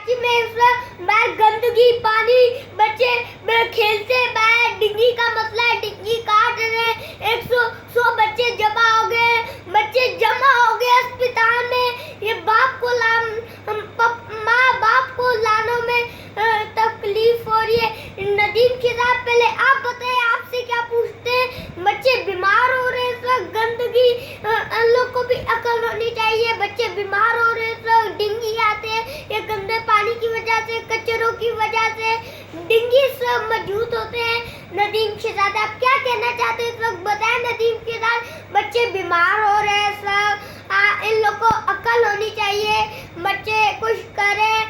कराची में इस वक्त बाहर गंदगी, पानी, बच्चे खेलते बाहर, डिंगी का मसला है, डिंगी काट रहे हैं, 100 बच्चे जमा हो गए, अस्पताल में। ये माँ बाप को लाने में तकलीफ हो रही है। नदीम के साथ पहले आप बताएं, आपसे क्या पूछते हैं? बच्चे बीमार हो रहे हैं इस वक्त, गंदगी, उन लोग को भी अकल होनी चाहिए। बच्चे बीमार हो रहे हैं इस वक्त, डेंगू आते हैं, ये गंदे पानी की वजह से, कचरों की वजह से डेंगू सब मौजूद होते हैं। नदीम के साथ आप क्या कहना चाहते हैं इस वक्त? बताएं नदीम के साथ, बच्चे बीमार हो रहे हैं सब, इन लोग को अकल होनी चाहिए, बच्चे कुछ करें।